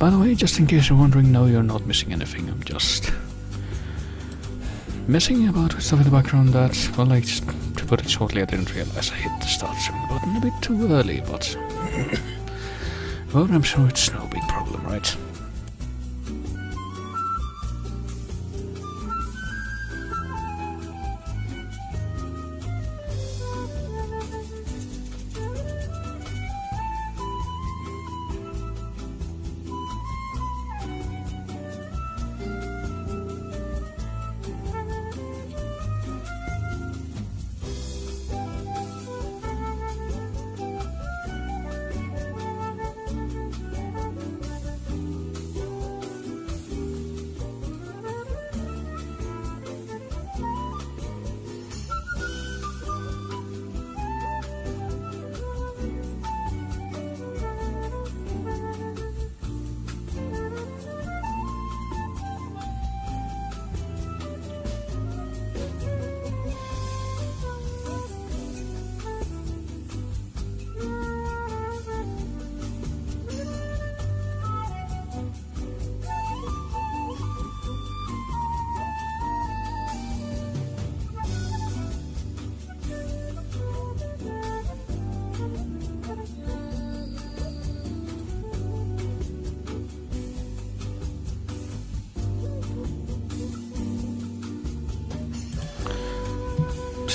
By the way, just in case you're wondering, no, you're not missing anything. I'm just messing about with stuff in the background that, well, to put it shortly, I didn't realize I hit the start stream button a bit too early, but well, I'm sure it's no big problem, right?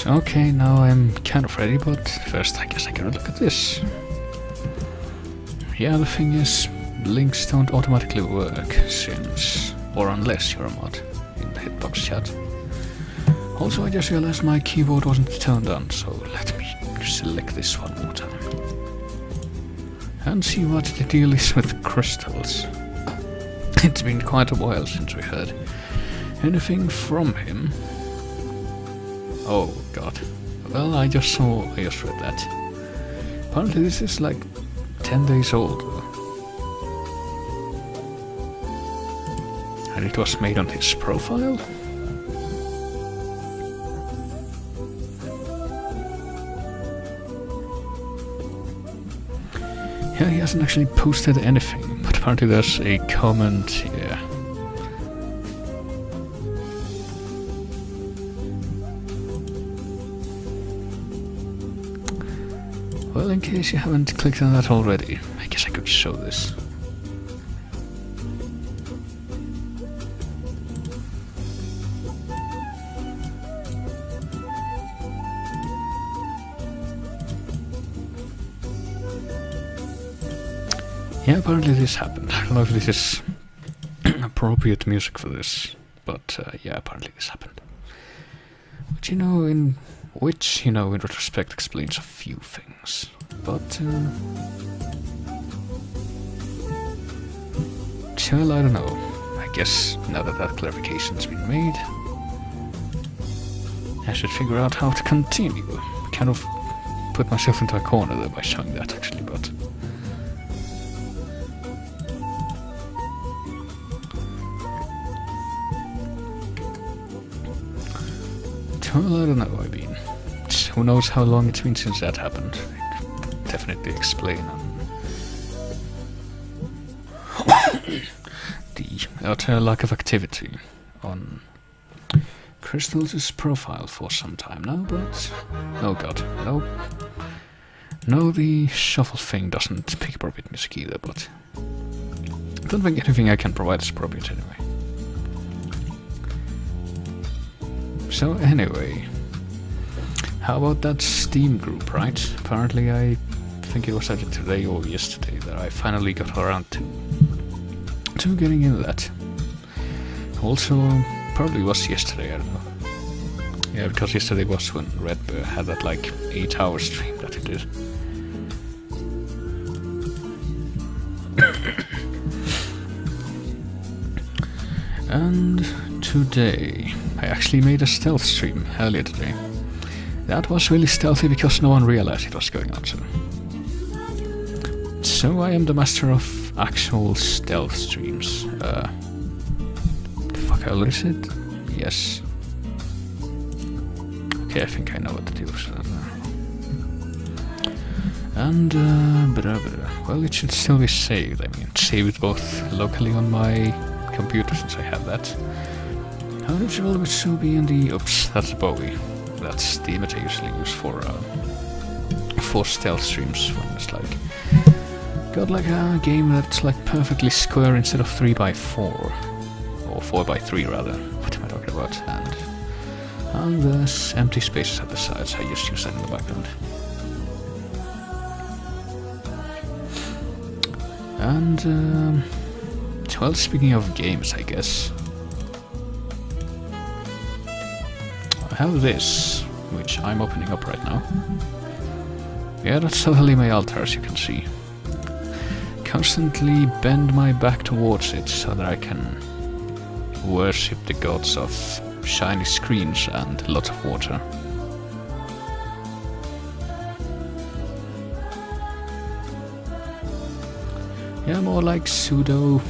Okay, now I'm kind of ready, but first I guess I gotta look at this. Yeah, the thing is, links don't automatically work since, or unless you're a mod in the hitbox chat. Also, I just realized my keyboard wasn't turned on, so let me select this one more time. And see what the deal is with the crystals. It's been quite a while since we heard anything from him. Oh god. Well, I just read that. Apparently this is like 10 days old. And it was made on his profile? Yeah, he hasn't actually posted anything, but apparently there's a comment here. Well, in case you haven't clicked on that already, I guess I could show this. Yeah, apparently this happened. I don't know if this is appropriate music for this, but yeah, apparently this happened. Which, in retrospect explains a few things. But, well, I don't know. I guess now that clarification's been made, I should figure out how to continue. Kind of put myself into a corner there by showing that, actually, but... well, I don't know, who knows how long it's been since that happened. I could definitely explain the utter lack of activity on Crystal's profile for some time now, but... oh god, no. No, the shuffle thing doesn't pick appropriate music either, but... I don't think anything I can provide is appropriate anyway. So anyway, how about that Steam group, right? Apparently I think it was either today or yesterday that I finally got around to getting into that. Also, probably was yesterday, I don't know. Yeah, because yesterday was when Red Bear had that like 8-hour stream that he did. And today, I actually made a stealth stream earlier today. That was really stealthy because no one realized it was going on, so I am the master of actual stealth streams. The fuck hell is it? Yes. Okay, I think I know what to do with that And, well, it should still be saved. I mean, saved both locally on my computer, since I have that. And it should also be in the... Oops, that's Bowie. That's the image I usually use for stealth streams, when it's like... Got like a game that's like perfectly square instead of 3x4. Or 4x3 rather. What am I talking about? And there's empty spaces at the sides. I just use that in the background. And, well, speaking of games, I guess. I have this, which I'm opening up right now. Yeah, that's totally my altar, as you can see. Constantly bend my back towards it so that I can worship the gods of shiny screens and lots of water. Yeah, more like pseudo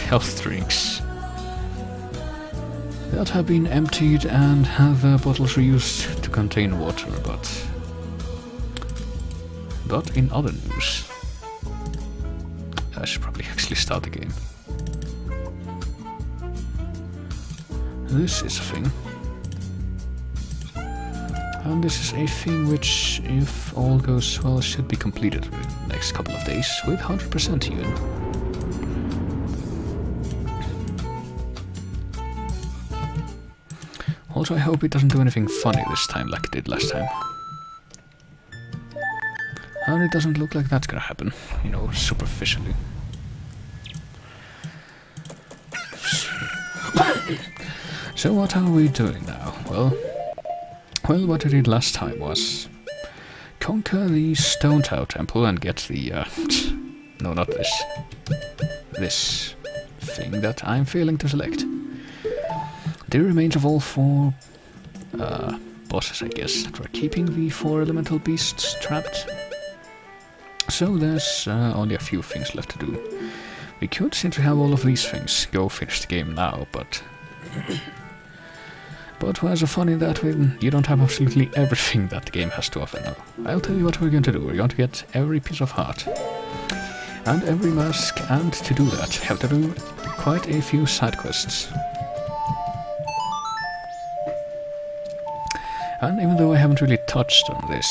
health drinks that have been emptied and have bottles reused to contain water, but in other news, I should probably actually start the game. This is a thing. And this is a thing which, if all goes well, should be completed within the next couple of days, with 100% even. Also, I hope it doesn't do anything funny this time like it did last time. And it doesn't look like that's gonna happen, you know, superficially. So what are we doing now? Well, what I did last time was conquer the Stone Tower Temple and get the, no, not this. This thing that I'm failing to select. The remains of all 4 bosses, I guess, that were keeping the 4 elemental beasts trapped. So there's only a few things left to do. We could, since we have all of these things, go finish the game now, but where's the fun in that when you don't have absolutely everything that the game has to offer now? I'll tell you what we're going to do. We're going to get every piece of heart and every mask, and to do that, have to do quite a few side quests. And even though I haven't really touched on this,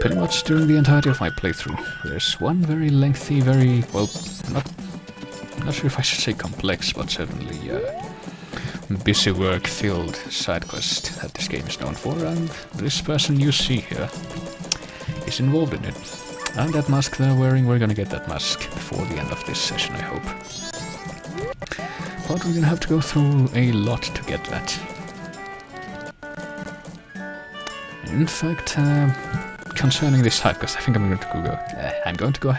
pretty much during the entirety of my playthrough, there's one very lengthy, well, not sure if I should say complex, but certainly busy work-filled side quest that this game is known for, and this person you see here is involved in it. And that mask they're wearing, we're gonna get that mask before the end of this session, I hope. But we're gonna have to go through a lot to get that. In fact, concerning this side quest, I think I'm going to go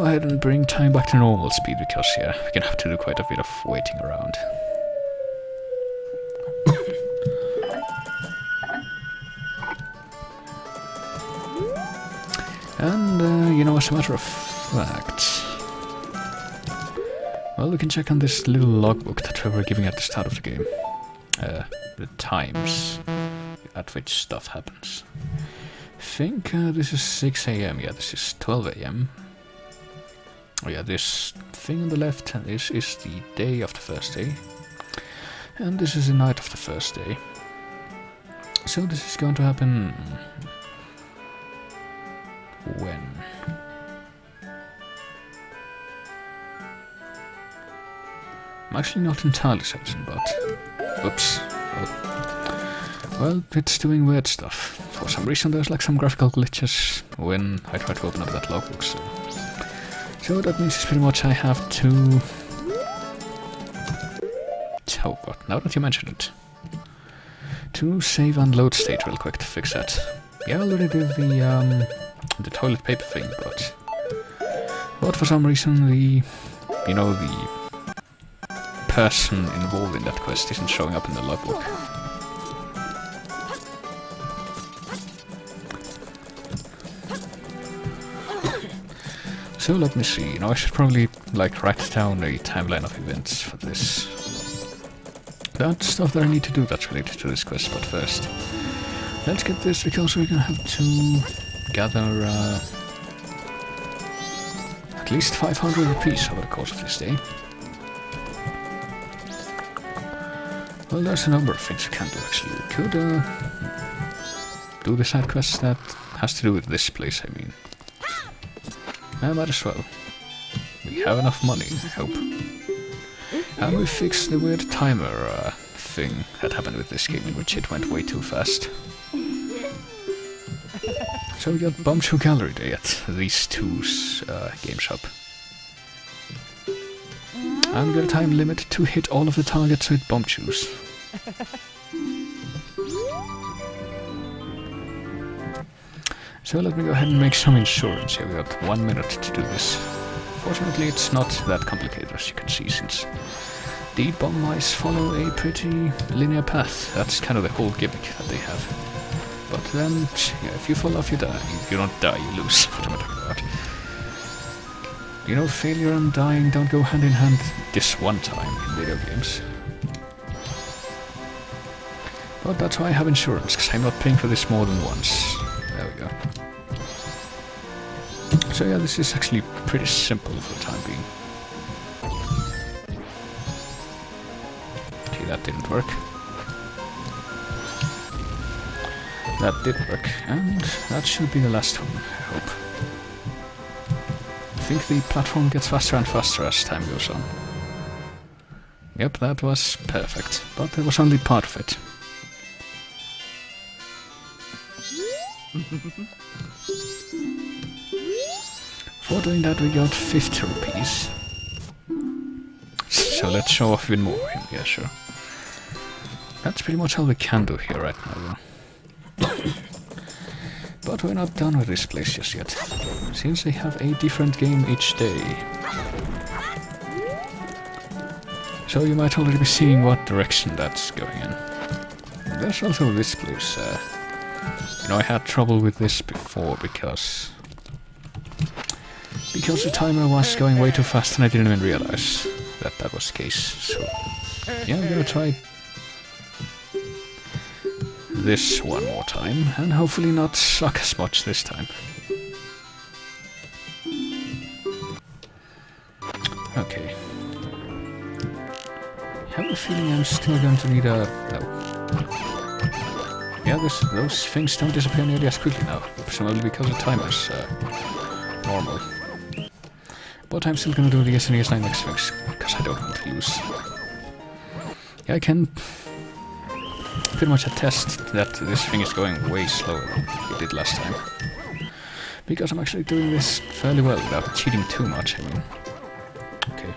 ahead and bring time back to normal speed, because yeah, we're gonna have to do quite a bit of waiting around. And you know, as a matter of fact, well, we can check on this little logbook that we were giving at the start of the game. The times at which stuff happens. I think this is 6 AM, yeah, this is 12 AM. Oh yeah, this thing on the left, this is the day of the first day. And this is the night of the first day. So this is going to happen... when? I'm actually not entirely certain, but... Oops. Well, it's doing weird stuff. For some reason there's like some graphical glitches when I try to open up that logbook, so that means it's pretty much I have to... Oh god, now that you mention it. To save and load state real quick to fix that. Yeah, I already did the toilet paper thing, but for some reason the person involved in that quest isn't showing up in the logbook. So let me see, I should probably like write down a timeline of events for this. that stuff that I need to do that's related to this quest, but first, let's get this because we're gonna have to gather at least 500 rupees over the course of this day. Well, there's a number of things we can do actually. We could do the side quest that has to do with this place, I mean. I might as well. We have enough money, I hope. And we fixed the weird timer thing that happened with this game in which it went way too fast. So we got Bumshoe Gallery Day at these two's game shop. And we got a time limit to hit all of the targets with Bumshoes. So let me go ahead and make some insurance. Yeah, we got 1 minute to do this. Fortunately, it's not that complicated, as you can see, since the bomb mice follow a pretty linear path. That's kind of the whole gimmick that they have. But then, yeah, if you fall off, you die. If you don't die, you lose. What am I talking about? You know, failure and dying don't go hand in hand this one time in video games. But that's why I have insurance, because I'm not paying for this more than once. There we go. So yeah, this is actually pretty simple for the time being. Okay, that didn't work. That did work, and that should be the last one, I hope. I think the platform gets faster and faster as time goes on. Yep, that was perfect, but there was only part of it. For doing that we got 50 rupees. So let's show off even more. Yeah, sure. That's pretty much all we can do here right now, though. But we're not done with this place just yet, since they have a different game each day. So you might already be seeing what direction that's going in. There's also this place. You know, I had trouble with this before because the timer was going way too fast and I didn't even realize that that was the case. So yeah, I'm gonna try this one more time and hopefully not suck as much this time. Okay. I have a feeling I'm still going to need a... no. Yeah, those things don't disappear nearly as quickly now, presumably because the timer's normal. But I'm still gonna do the SNES 9X things, because I don't want to lose. Yeah, I can pretty much attest that this thing is going way slower than it did last time. Because I'm actually doing this fairly well without cheating too much, I mean. Okay.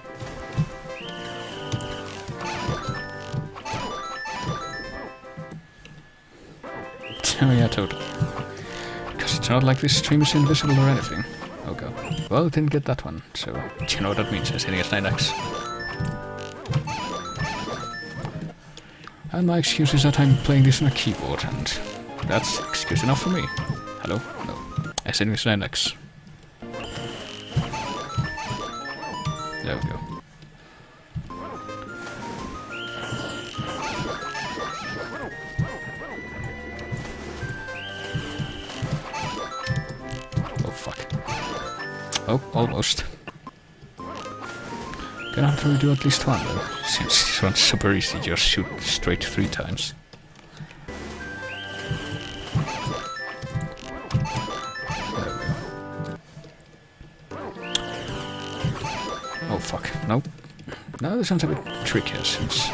Oh yeah, totally. Because it's not like this stream is invisible or anything. Oh god. Well, I didn't get that one, so you know what that means, SNES 9X. And my excuse is that I'm playing this on a keyboard, and that's excuse enough for me. Hello? No. SNES 9X. There we go. Oh, almost. Gonna have to redo at least one though, since this one's super easy, just shoot straight 3 times. There we go. Oh fuck, nope. Now this one's a bit trickier since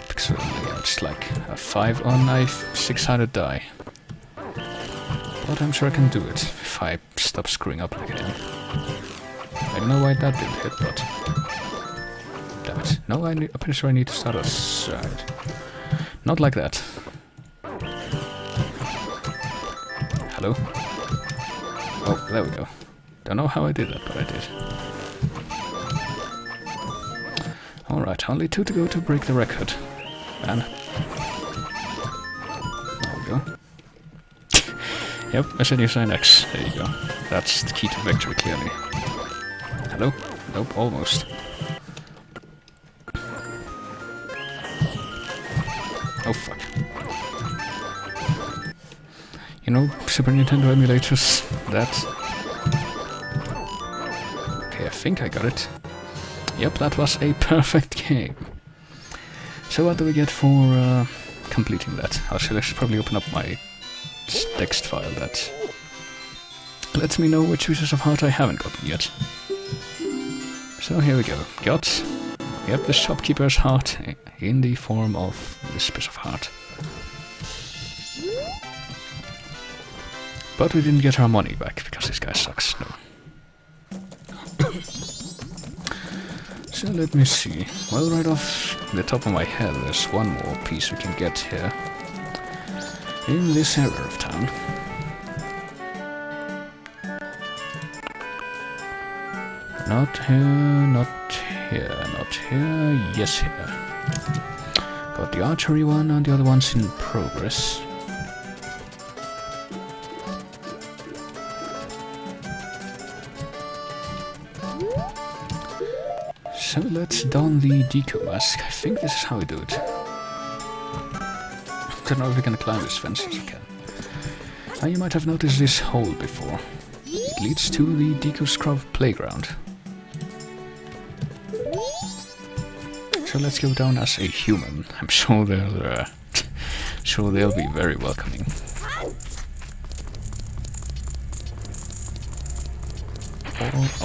it's like a 5 on a 6-sided die. But I'm sure I can do it if I stop screwing up like I am. I don't know why that didn't hit, but... damn it. No, I'm pretty sure I need to start aside. Not like that. Hello? Oh, there we go. Don't know how I did that, but I did. Alright, only 2 to go to break the record. And... there we go. Yep, SNES 9X. There you go. That's the key to victory, clearly. Hello? Nope, almost. You know, Super Nintendo emulators, that... Okay, I think I got it. Yep, that was a perfect game. So what do we get for completing that? I should probably open up my text file that lets me know which pieces of heart I haven't gotten yet. So here we go. Got, yep, the shopkeeper's heart in the form of this piece of heart. But we didn't get our money back, because this guy sucks, no. So let me see. Well, right off the top of my head, there's one more piece we can get here. In this area of town. Not here, not here, not here, yes here. Got the archery one and the other one's in progress. So let's don the deco mask. I think this is how we do it. I don't know if we can climb this fence. Yes, we can. Now you might have noticed this hole before. It leads to the deco scrub playground. So let's go down as a human. I'm sure they'll be very welcoming.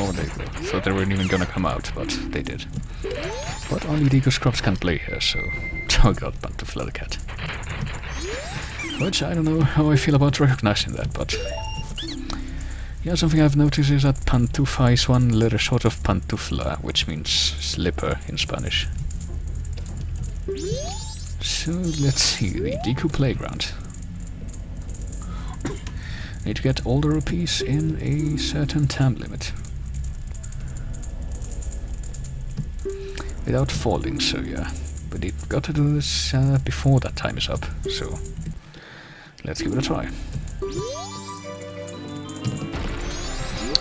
Oh, they will. Thought they weren't even gonna come out, but they did. But only Deco Scrubs can play here, so I got Pantufla the cat. Which I don't know how I feel about recognizing that, but yeah, something I've noticed is that Pantufa is one letter short of Pantufla, which means slipper in Spanish. So let's see, the Deco Playground. Need to get all the rupees in a certain time limit. Without falling, so yeah. But we've got to do this before that time is up, so let's give it a try.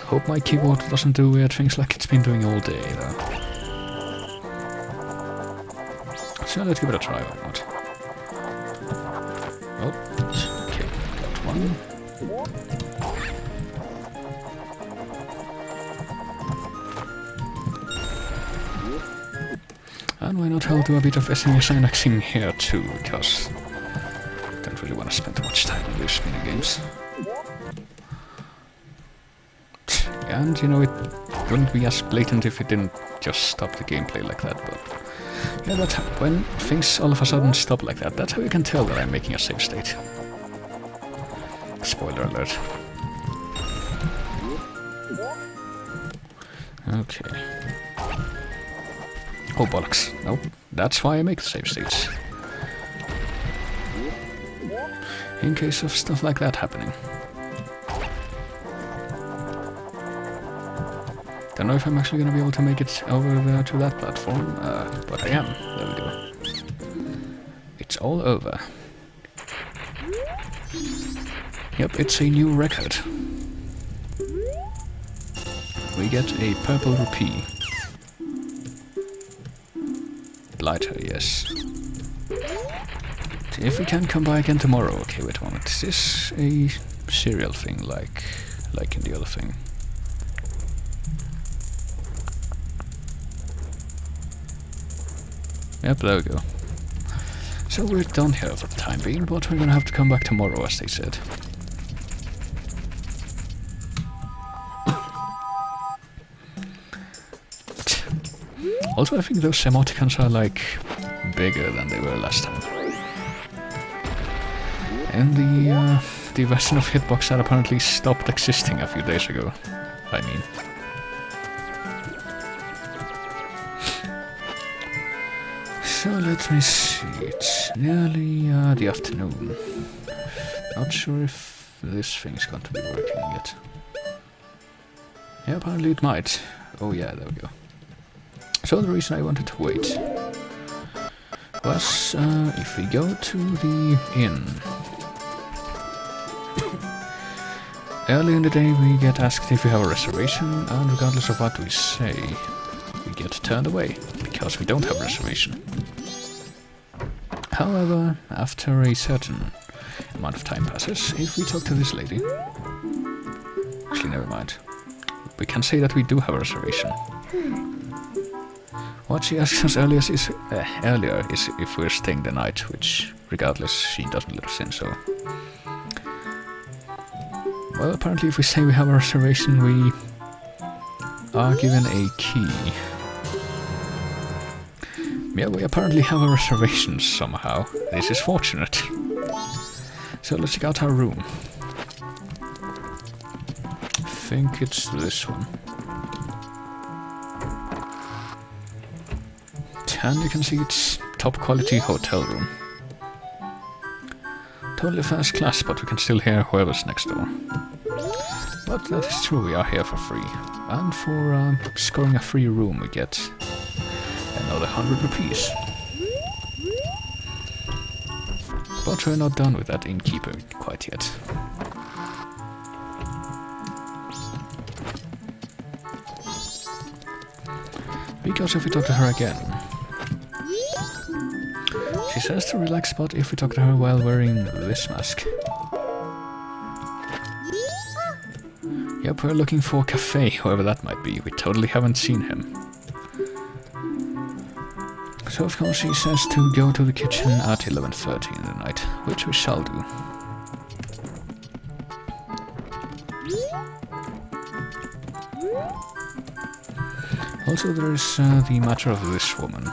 Hope my keyboard doesn't do weird things like it's been doing all day, though. So let's give it a try, why not? Oh, okay, got one. And why not I'll do a bit of SNES here too, because I don't really want to spend too much time on these minigames. And, you know, it wouldn't be as blatant if it didn't just stop the gameplay like that, but yeah, that's how, when things all of a sudden stop like that, that's how you can tell that I'm making a save state. Spoiler alert. Okay. Oh bollocks, nope, that's why I make the save states. In case of stuff like that happening. Don't know if I'm actually gonna be able to make it over there to that platform, but I am. There we go. It's all over. Yep, it's a new record. We get a purple rupee. Blighter, yes. If we can come by again tomorrow. Okay, wait a moment. Is this a serial thing like in the other thing? Yep, there we go. So we're done here for the time being, but we're gonna have to come back tomorrow, as they said. Also, I think those emoticons are, like, bigger than they were last time. And the version of Hitbox that apparently stopped existing a few days ago. I mean. So let me see, it's nearly the afternoon. Not sure if this thing's going to be working yet. Yeah, apparently it might. Oh yeah, there we go. So the reason I wanted to wait was if we go to the inn. Early in the day we get asked if we have a reservation, and regardless of what we say, we get turned away, because we don't have a reservation. However, after a certain amount of time passes if we talk to this lady. Actually, never mind. We can say that we do have a reservation. What she asked us earlier is if we're staying the night, which, regardless, she doesn't let us in, so... Well, apparently if we say we have a reservation, we are given a key. Yeah, we apparently have a reservation somehow. This is fortunate. So let's check out our room. I think it's this one. And you can see it's top quality hotel room. Totally first class, but we can still hear whoever's next door. But that is true, we are here for free. And for scoring a free room we get another 100 rupees. But we're not done with that innkeeper quite yet. Because if we talk to her again... She says to relax, but if we talk to her while wearing this mask... Yep, we're looking for Cafe, whoever that might be. We totally haven't seen him. So of course she says to go to the kitchen at 11:30 in the night, which we shall do. Also there is the matter of this woman.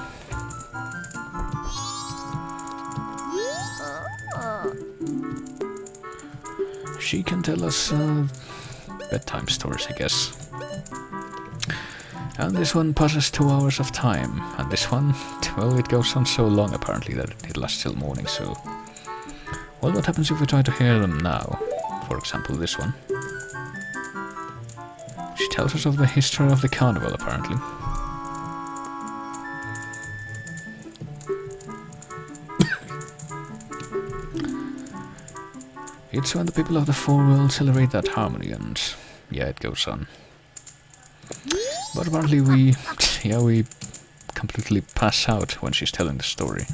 She can tell us bedtime stories, I guess. And this one passes 2 hours of time, and this one, well, it goes on so long apparently that it lasts till morning, so... Well, what happens if we try to hear them now? For example, this one. She tells us of the history of the carnival, apparently. It's when the people of the Four Worlds celebrate that harmony, and yeah, it goes on. But apparently we completely pass out when she's telling the story.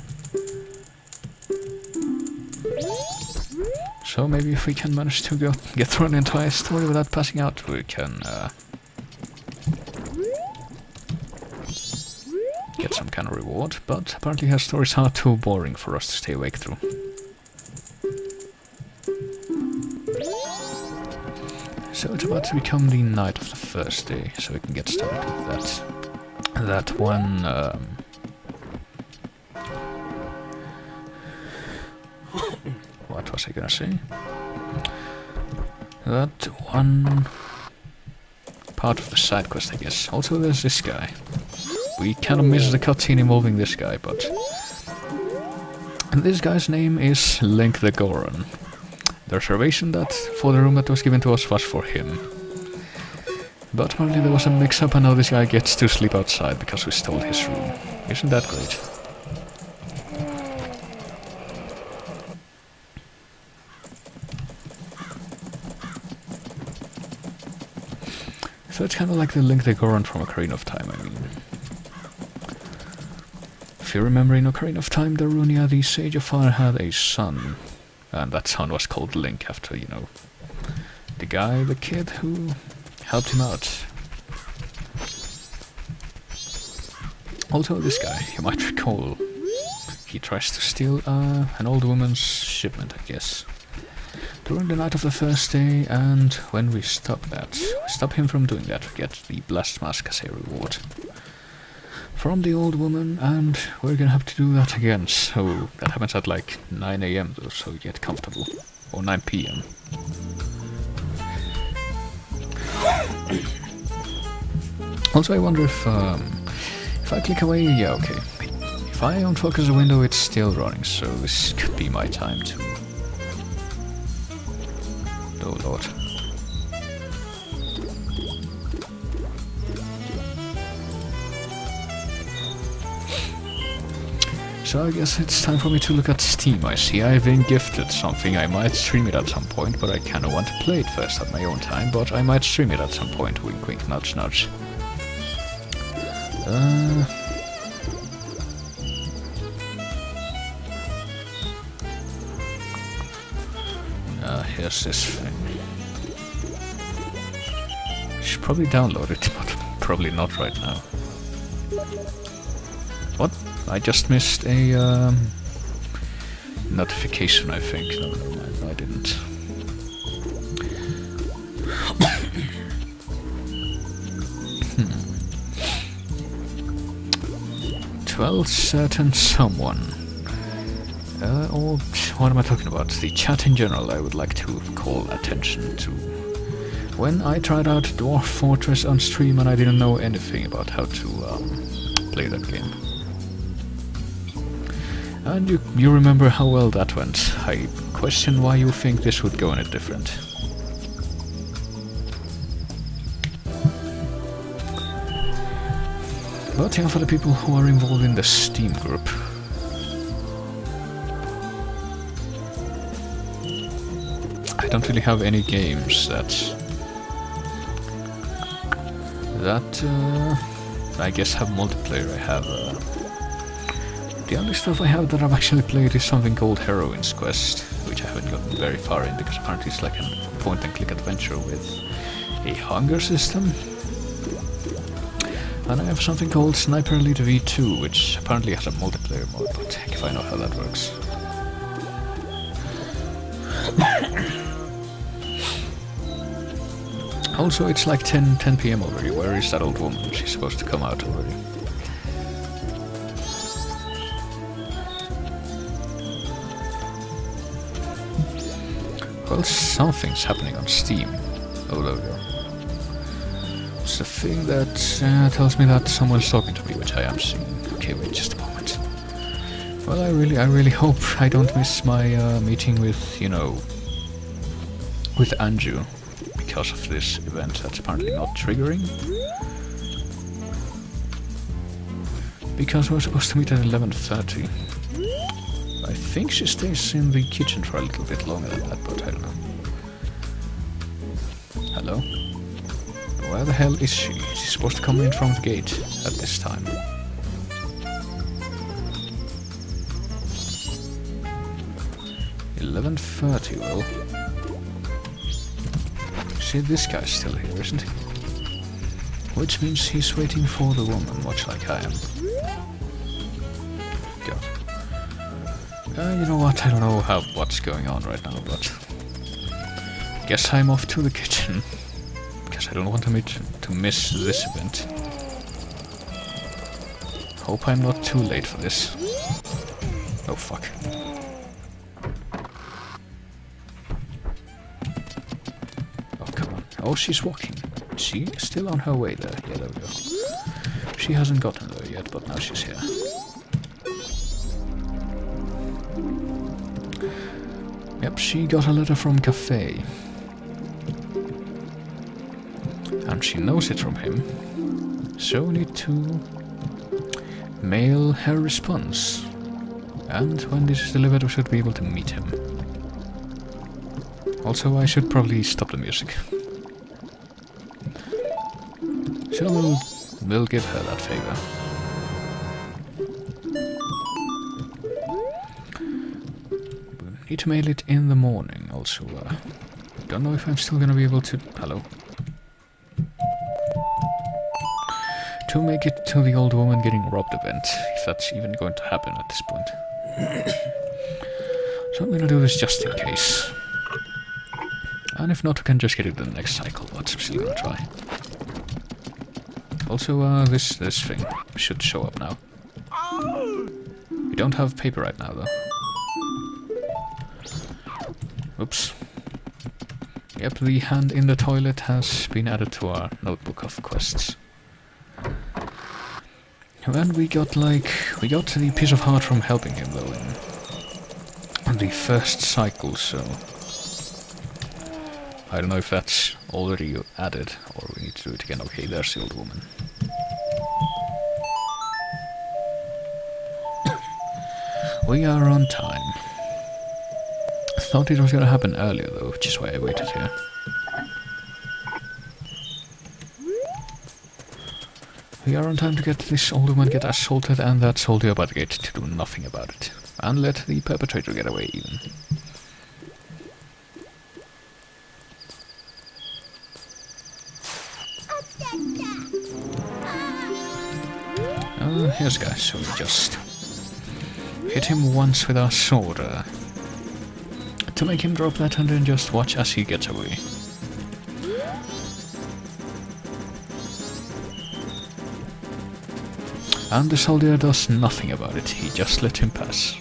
So maybe if we can manage to get through an entire story without passing out, we can get some kind of reward, but apparently her stories are too boring for us to stay awake through. So it's about to become the night of the first day, so we can get started with that. That one... what was I gonna say? That one... part of the side quest, I guess. Also there's this guy. We kind of miss the cutscene involving this guy, but... this guy's name is Link the Goron. The reservation that for the room that was given to us was for him. But apparently there was a mix-up and now this guy gets to sleep outside because we stole his room. Isn't that great? So it's kind of like the Link the Goron from Ocarina of Time, I mean. If you remember in Ocarina of Time, the Runia, the Sage of Fire, had a son. And that son was called Link after, you know, the kid who helped him out. Also this guy, you might recall, he tries to steal an old woman's shipment, I guess. During the night of the first day, and when we stop him from doing that, we get the Blast Mask as a reward from the old woman, and we're gonna have to do that again, so that happens at like 9 AM though, so get comfortable. Or 9 PM. Also I wonder if I click away, yeah, okay. If I unfocus the window it's still running, so this could be my time to... Oh lord. So I guess it's time for me to look at Steam. I see I've been gifted something. I might stream it at some point, but I kinda want to play it first at my own time, but I might stream it at some point. Wink wink, nudge nudge. Here's this thing. Should probably download it, but probably not right now. What? I just missed a notification, I think. No, I didn't. 12 certain someone. Or what am I talking about? The chat in general I would like to call attention to. When I tried out Dwarf Fortress on stream and I didn't know anything about how to play that game. And you remember how well that went. I question why you think this would go any different. But yeah, for the people who are involved in the Steam group. I don't really have any games that I guess have multiplayer. I have the only stuff I have that I've actually played is something called Heroine's Quest, which I haven't gotten very far in because apparently it's like a point-and-click adventure with a hunger system. And I have something called Sniper Elite V2, which apparently has a multiplayer mode, but heck if I know how that works. Also, it's like 10 PM already. Where is that old woman? She's supposed to come out already. Well, something's happening on Steam. Oh, there we go. It's the thing that tells me that someone's talking to me, which I am seeing. Okay, wait just a moment. Well, I really hope I don't miss my meeting with, you know, with Anju. Because of this event that's apparently not triggering. Because we're supposed to meet at 11:30. I think she stays in the kitchen for a little bit longer than that, but I don't know. Hello? Where the hell is she? She's supposed to come in from the gate at this time. $11:30, well. See, this guy's still here, isn't he? Which means he's waiting for the woman, much like I am. God. You know what, I don't know what's going on right now, but... guess I'm off to the kitchen. Because I don't want to miss this event. Hope I'm not too late for this. Oh fuck. Oh, she's walking. Is she still on her way there? Yeah, there we go. She hasn't gotten there yet, but now she's here. Yep, she got a letter from Cafe. And she knows it from him. So we need to mail her response. And when this is delivered, we should be able to meet him. Also, I should probably stop the music. So we'll give her that favor. We need to mail it in the morning. Also, don't know if I'm still gonna be able to. Hello. To make it to the old woman getting robbed event, if that's even going to happen at this point. So I'm gonna do this just in case. And if not, we can just get it in the next cycle, but I'm still gonna try. Also, this thing should show up now. We don't have paper right now, though. Oops. Yep, the hand in the toilet has been added to our notebook of quests. And we got the piece of heart from helping him, though, in the first cycle, so... I don't know if that's already added, or we need to do it again. Okay, there's the old woman. We are on time. I thought it was gonna happen earlier though, which is why I waited here. We are on time to get this old woman get assaulted and that soldier by the gate to do nothing about it. And let the perpetrator get away even. Here's a guy, so we just hit him once with our sword to make him drop that and then just watch as he gets away. And the soldier does nothing about it, he just let him pass.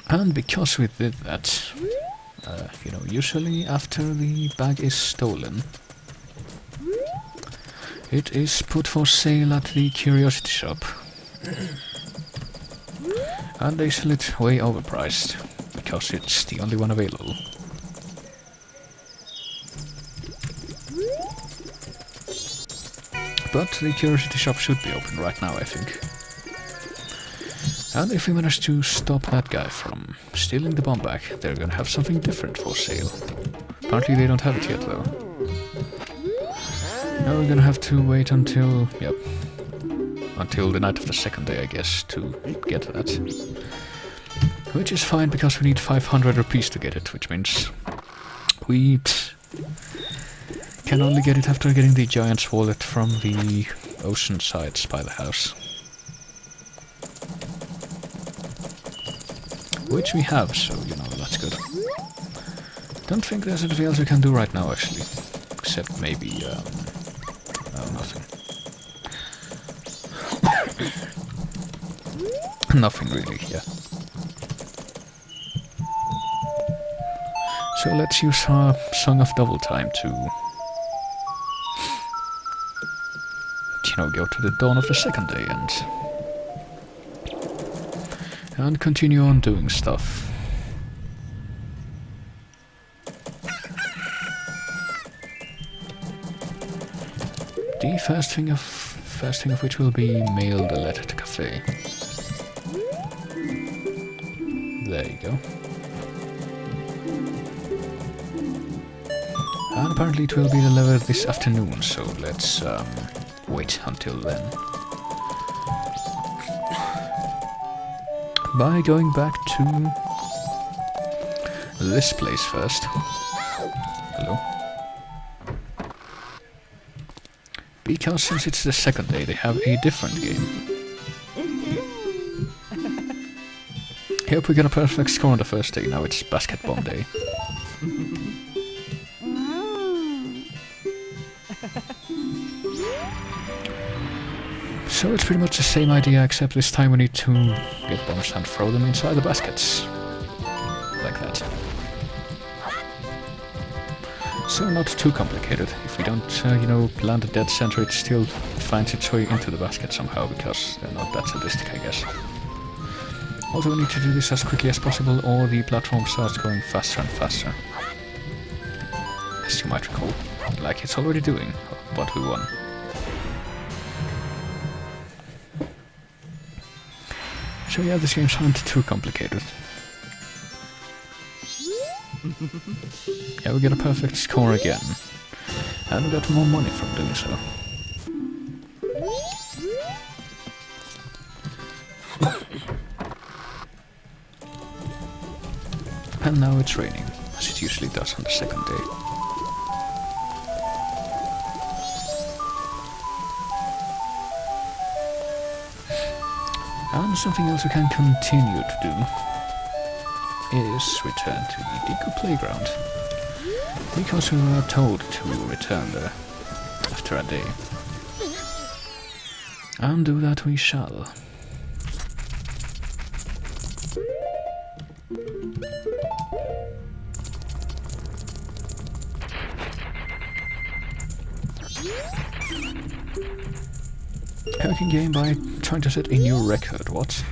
And because we did that, you know, usually after the bag is stolen, it is put for sale at the curiosity shop. And they sell it way overpriced, because it's the only one available. But the curiosity shop should be open right now, I think. And if we manage to stop that guy from stealing the bomb bag, they're gonna have something different for sale. Apparently they don't have it yet, though. Now we're gonna have to wait until, yep, until the night of the second day, I guess, to get that. Which is fine, because we need 500 rupees to get it, which means we can only get it after getting the giant's wallet from the ocean sides by the house. Which we have, so, you know, that's good. Don't think there's anything else we can do right now, actually. Except maybe, nothing. Nothing really, yeah. So let's use our Song of Double Time to, you know, go to the dawn of the second day and continue on doing stuff. The first thing of which will be mail the letter to cafe. There you go. And apparently it will be delivered this afternoon, so let's wait until then. By going back to this place first. Hello. Because since it's the second day, they have a different game. Yep, we got a perfect score on the first day, now it's basket bomb day. So it's pretty much the same idea, except this time we need to get bombs and throw them inside the baskets. Like that. So not too complicated. If we don't, you know, land a dead center, it still finds its way into the basket somehow, because they're not that sadistic, I guess. Also, we need to do this as quickly as possible, or the platform starts going faster and faster. As you might recall. Like it's already doing, but we won. So yeah, this game's aren't too complicated. Yeah, we get a perfect score again. And we got more money from doing so. And now it's raining, as it usually does on the second day. And something else we can continue to do is return to the Deku Playground, because we were told to return there after a day. And do that we shall. Hacking game by trying to set a new record. What?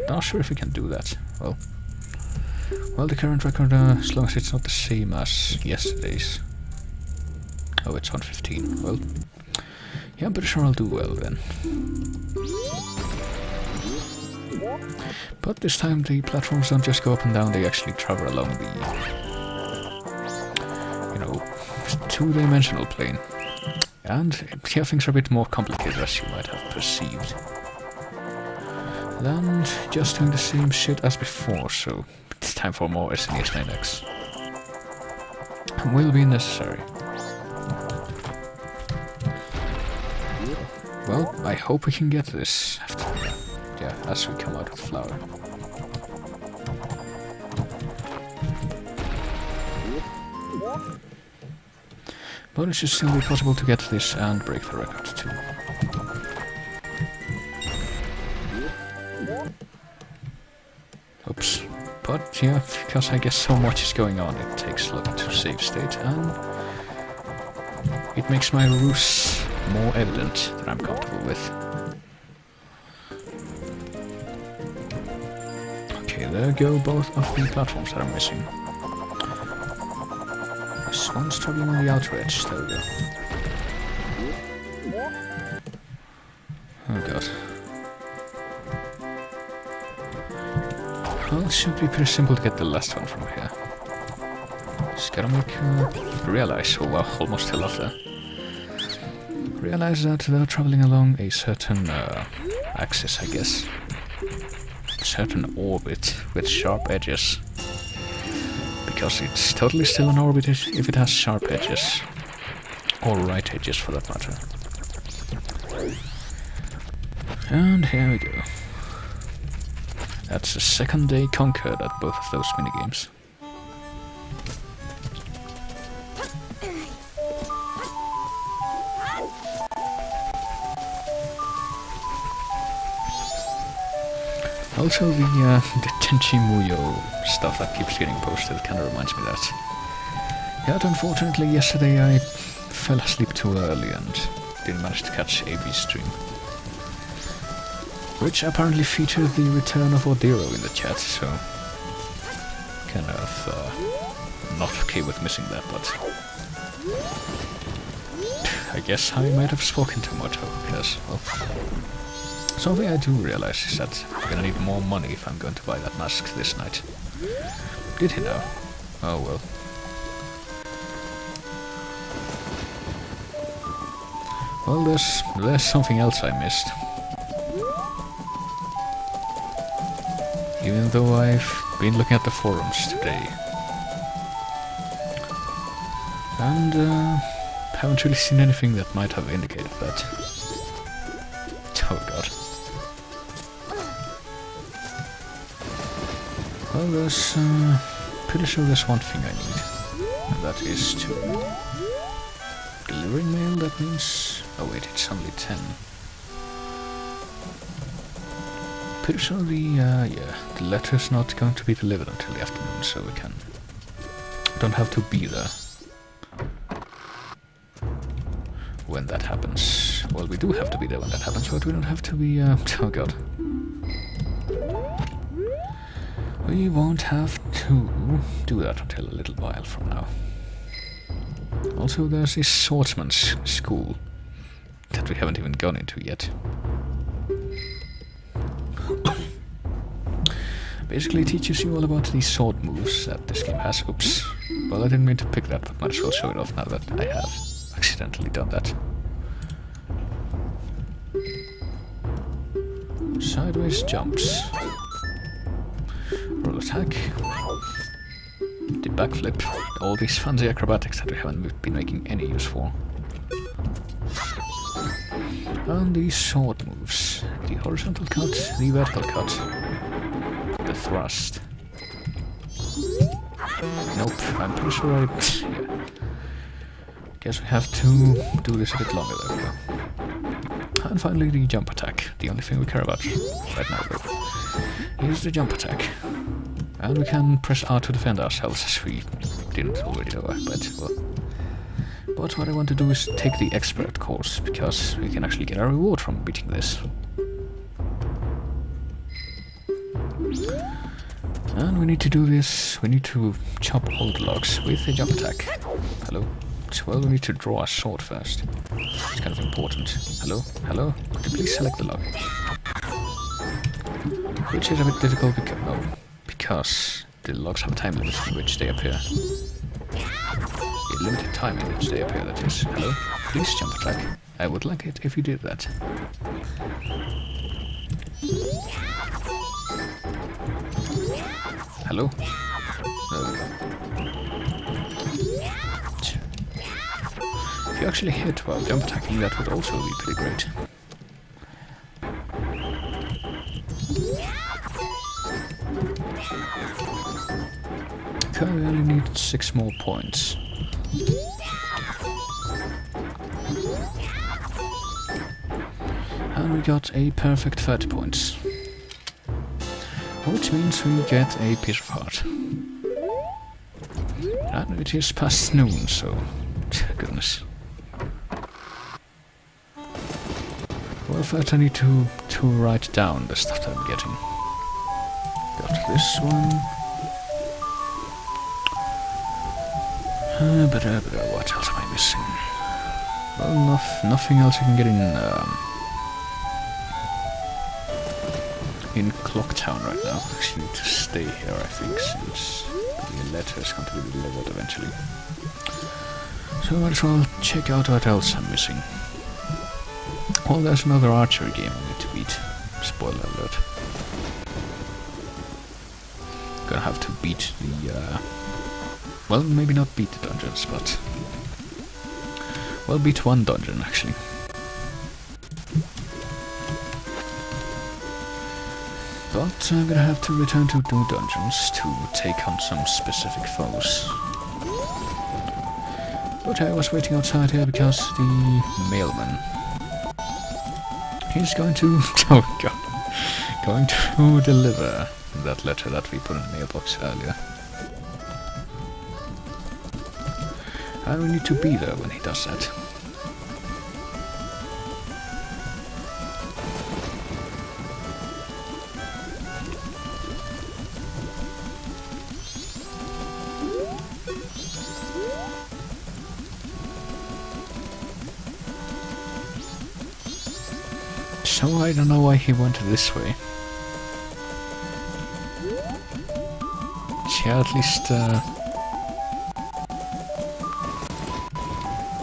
Not sure if we can do that. Well, the current record, as long as it's not the same as yesterday's. Oh, it's 115. Well, yeah, I'm pretty sure I'll do well then. But this time the platforms don't just go up and down, they actually travel along the, you know, two-dimensional plane. And here things are a bit more complicated, as you might have perceived. And just doing the same shit as before, so time for more SNES 9X. Will be necessary. Well, I hope we can get this after, yeah, as we come out with flour. But it should still be possible to get this and break the record too. Oops. But yeah, because I guess so much is going on, it takes long to save state, and it makes my ruse more evident that I'm comfortable with. Okay, there go both of the platforms that I'm missing. This one's traveling on the outer edge, there we go. Oh god. Well, it should be pretty simple to get the last one from here. Just gotta make realize, oh wow, almost fell off there. Realize that they're traveling along a certain axis, I guess. A certain orbit with sharp edges. Because it's totally still an orbit if it has sharp edges. Or right edges for that matter. And here we go. That's the second day conquered at both of those minigames. Also the Tenchi Muyo stuff that keeps getting posted kind of reminds me that. Yet unfortunately yesterday I fell asleep too early and didn't manage to catch AB's stream. Which apparently featured the return of Ordero in the chat, so kind of not okay with missing that, but I guess I might have spoken too much, because, well, something I do realize is that I'm gonna need more money if I'm going to buy that mask this night. Did he know? Oh well. Well, there's something else I missed. Even though I've been looking at the forums today. And haven't really seen anything that might have indicated that. Oh god. Well, there's pretty sure there's one thing I need. And that is to delivering mail, that means... Oh wait, it's only 10. Pretty sure the letter's not going to be delivered until the afternoon, so we don't have to be there when that happens. Well, we do have to be there when that happens, but we don't have to be, oh god. We won't have to do that until a little while from now. Also, there's this swordsman's school that we haven't even gone into yet. Basically teaches you all about the sword moves that this game has. Oops. Well, I didn't mean to pick that, but might as well show it off now that I have accidentally done that. Sideways jumps. Roll attack. The backflip. All these fancy acrobatics that we haven't been making any use for. And the sword moves. The horizontal cut, the vertical cut. The thrust. Nope, I'm pretty sure yeah. Guess we have to do this a bit longer though. And finally the jump attack. The only thing we care about right now though is the jump attack. And we can press R to defend ourselves as we didn't already know, but well. But what I want to do is take the expert course, because we can actually get a reward from beating this. And we need to do this, we need to chop old logs with a jump attack. Hello? Well, we need to draw a sword first. It's kind of important. Hello? Hello? Could you please select the log? Which is a bit difficult because the logs have a time limit in which they appear. A limited time in which they appear, that is. Hello? Please jump attack. I would like it if you did that. Hello? If you actually hit while jump attacking, that would also be pretty great. Okay, we only need 6 more points. And we got a perfect 30 points. Which means we get a piece of heart. And it is past noon, so... goodness. Well, first I need to write down the stuff that I'm getting. Got this one. But what else am I missing? Well, nothing else I can get in Clocktown right now. I actually need to stay here, I think, since the letter is going to be delivered eventually. So I might as well check out what else I'm missing. Well, there's another archery game I need to beat. Spoiler alert. Gonna have to beat the, well, maybe not beat the dungeons, but... well, beat one dungeon, actually. But I'm gonna have to return to new dungeons to take on some specific foes. But I was waiting outside here because the mailman... he's going to... oh god. Going to deliver that letter that we put in the mailbox earlier. And we need to be there when he does that. So I don't know why he went this way. Yeah, at least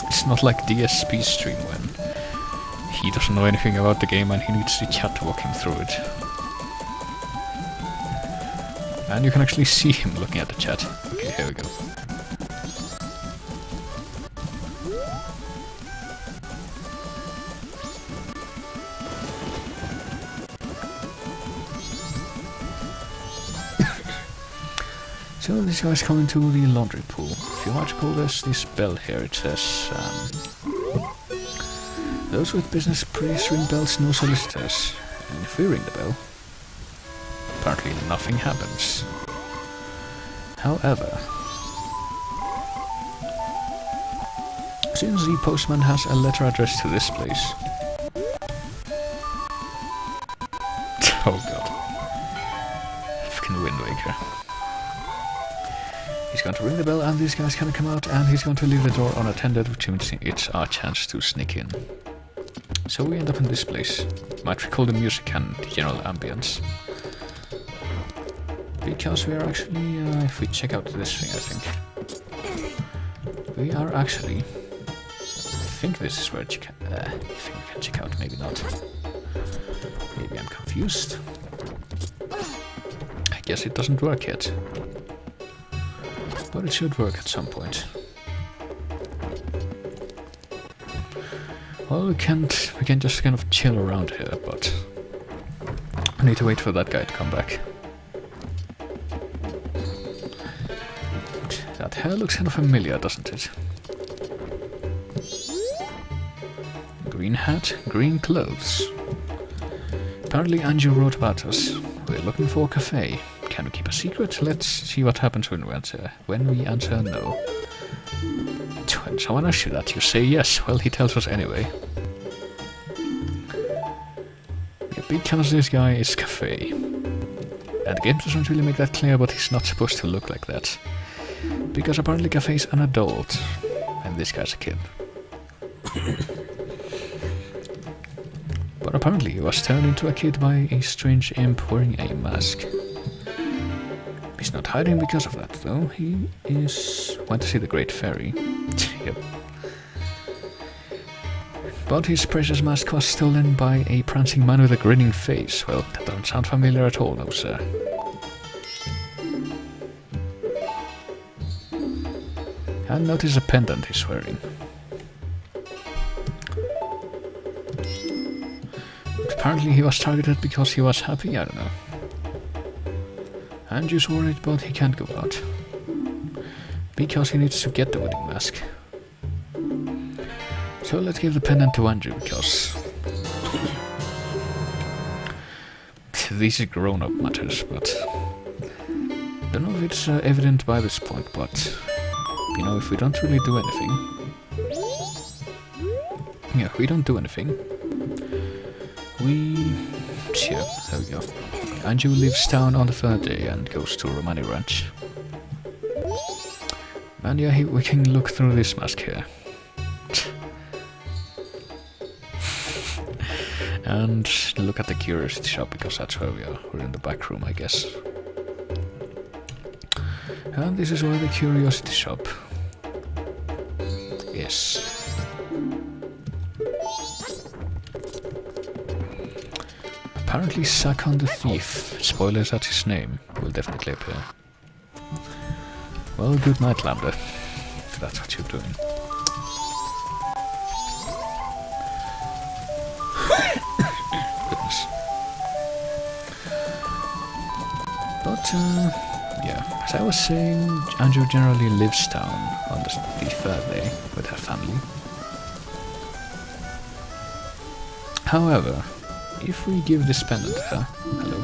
it's not like DSP stream when he doesn't know anything about the game and he needs the chat to walk him through it. And you can actually see him looking at the chat. Okay, here we go. So this guy's coming to the laundry pool. If you want to pull this bell here, it says, those with business please ring bells, no solicitors. And if we ring the bell, apparently nothing happens. However, since the postman has a letter addressed to this place... oh god. Fucking Wind Waker. He's going to ring the bell and these guys can come out and he's going to leave the door unattended, which means it's our chance to sneak in. So we end up in this place. Might recall the music and the general ambience. Because we are actually, if we check out this thing, I think. We are actually... I think this is where I think we can check out, maybe not. Maybe I'm confused. I guess it doesn't work yet. But it should work at some point. Well, we can just kind of chill around here, but I need to wait for that guy to come back. That hair looks kind of familiar, doesn't it? Green hat, green clothes. Apparently Anju wrote about us. We're looking for a cafe. Can we keep a secret? Let's see what happens when we answer no. When someone asks you that, you say yes. Well, he tells us anyway. Yeah, because this guy is cafe. And the game doesn't really make that clear, but he's not supposed to look like that. Because apparently Cafe's an adult, and this guy's a kid. But apparently he was turned into a kid by a strange imp wearing a mask. He's not hiding because of that, though. He went to see the Great Fairy. Yep. But his precious mask was stolen by a prancing man with a grinning face. Well, that doesn't sound familiar at all, no sir. And notice a pendant he's wearing. Apparently he was targeted because he was happy, I don't know. Andrew's worried, but he can't go out. Because he needs to get the wedding mask. So let's give the pendant to Andrew, because... these are grown-up matters, but... don't know if it's evident by this point, but... you know, if we don't really do anything... yeah, if we don't do anything... we... yeah, there we go. Andrew leaves town on the third day and goes to Romani Ranch. And yeah, we can look through this mask here. And look at the curiosity shop, because that's where we are. We're in the back room, I guess. And this is where the curiosity shop is. Apparently Sakon the Thief, spoilers at his name, will definitely appear. Well, good night, Lambda, if that's what you're doing. Goodness. But, yeah, as I was saying, Andrew generally lives down on the third day with her family. However, if we give this pendant to her... hello?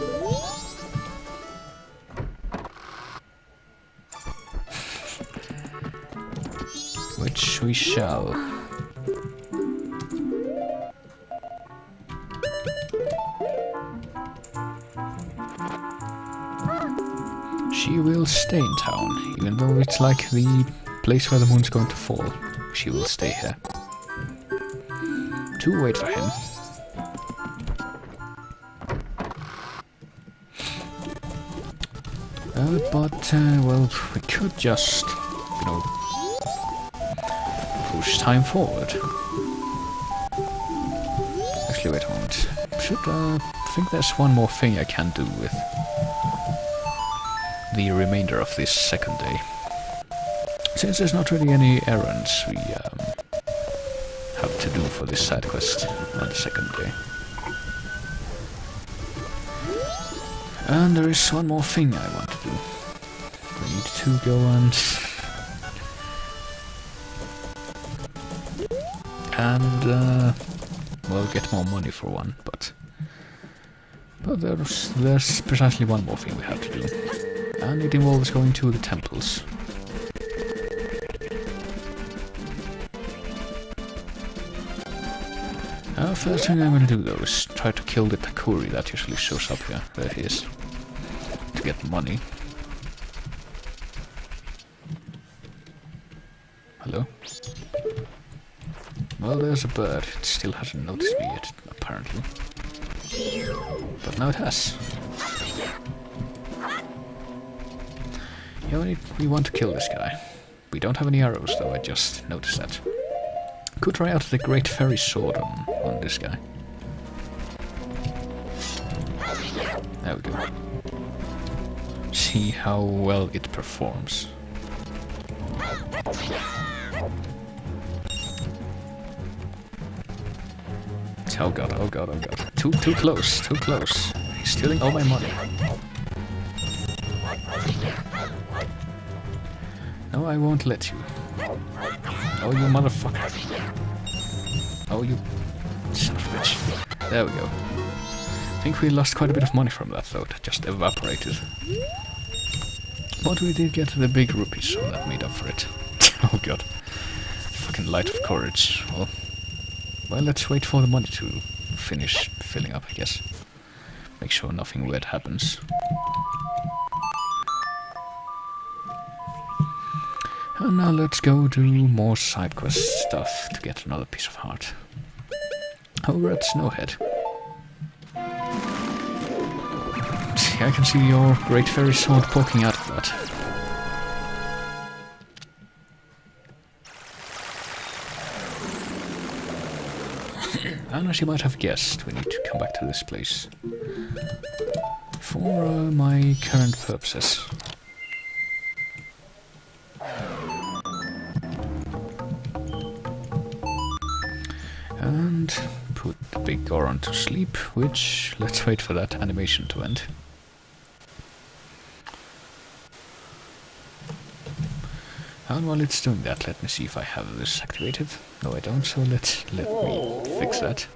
Which we shall. She will stay in town, even though it's like the place where the moon's going to fall. She will stay here. To wait for him. But, well, we could just, you know, push time forward. Actually, wait a moment. I think there's one more thing I can do with the remainder of this second day. Since there's not really any errands we have to do for this side quest on the second day. And there is one more thing I want to do. We need to go and well, get more money for one, but there's precisely one more thing we have to do, and it involves going to the temples. First thing I'm gonna do though is try to kill the Takuri that usually shows up here. There he is. To get money. Hello? Well, there's a bird. It still hasn't noticed me yet, apparently. But now it has. Yeah, we want to kill this guy. We don't have any arrows though, I just noticed that. Could try out the Great Fairy Sword on this guy. There we go. See how well it performs. Oh god, oh god, oh god. Too close, too close. He's stealing all my money. No, I won't let you. Oh, you motherfucker. Oh, you son of a bitch. There we go. I think we lost quite a bit of money from that, though. That just evaporated. But we did get the big rupees, so that made up for it. Oh god. Fucking light of courage. Well, let's wait for the money to finish filling up, I guess. Make sure nothing weird happens. And now let's go do more side quest stuff to get another piece of heart. Over at Snowhead. I can see your Great Fairy Sword poking out of that. And as you might have guessed, we need to come back to this place. For my current purposes. And put the big Goron to sleep, which, let's wait for that animation to end. And while it's doing that, let me see if I have this activated. No, I don't, so let me fix that.